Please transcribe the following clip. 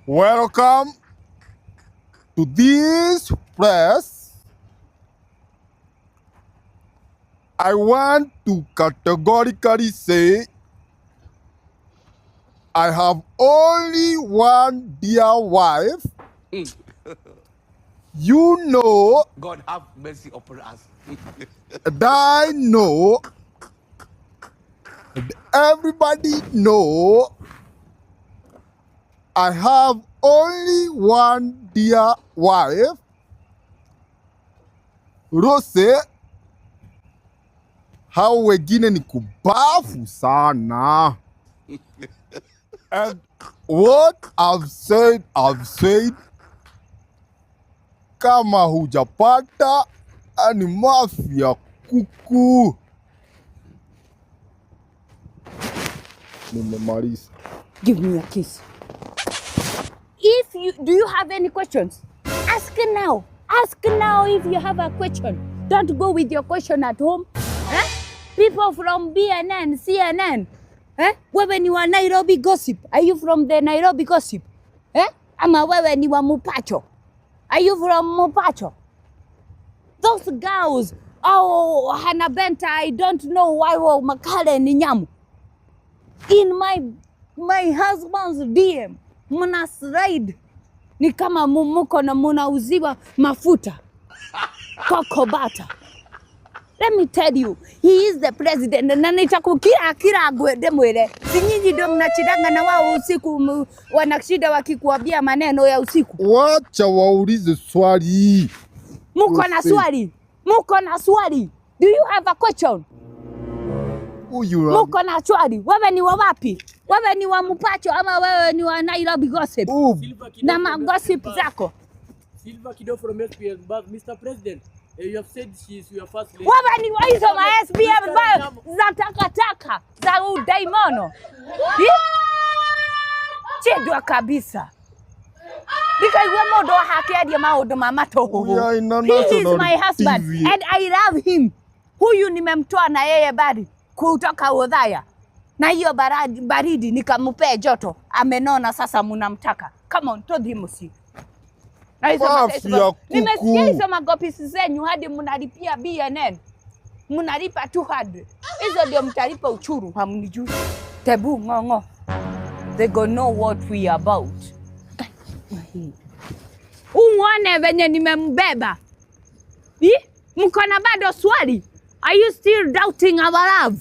Welcome to this place. I want to categorically say I have only one dear wife. You know, God have mercy upon us. and I know, and everybody know, I have only one dear wife, Rose. Hao wengine ni kubafu sana. And what I've said, kama hujapata ni mafia kuku. Nimemaliza. Give me a kiss. Do you have any questions? Ask now. Ask now if you have a question. Don't go with your question at home. People from BNN, CNN. Wewe ni wa Nairobi gossip. Are you from the Nairobi gossip? Ama wewe ni wa Mupacho? Are you from Mupacho? Those girls, Hannah Benta, I don't know why Makale ni nyamu. In my husband's DM, muna slide ni kama mumuko na munauziwa mafuta Cocoa butter. Let me tell you, he is the president. Na nitakukira gwede mwele. Si nyinyi ndio mnachidanga na wao usiku wanashida wakikuambia maneno ya usiku. Wacha waulize swali. Muko na swali. Muko na swali. Do you have a question? Muko na swali. Wewe ni wa wapi? Wewe ni wa Mupacho ama wewe ni wa Nairobi gossip? Na ma gossip zako. Silva Kido from SPM, but Mr. President, you have said she is your first lady. Wewe ni wa hizo ma SPM za takataka za udaimono. Chedwa kabisa. Because we modo hakiadia maodo mamato. He is my husband TV. And I love him. Huyu nimemtoa na yeye bari kutoka Udhaya. Na hiyo baridi nikamupea joto. Amenona sasa munamtaka. Come on, told him see. Nimesikia hizo magopisi zenyu hadi munalipia BNN. Munalipa 200. Hizo ndio mtalipa uchuru hamnijui. Tebu ngongo. They go know what we are about. Uone venye nimembeba. Mko na bado swali? Are you still doubting our love?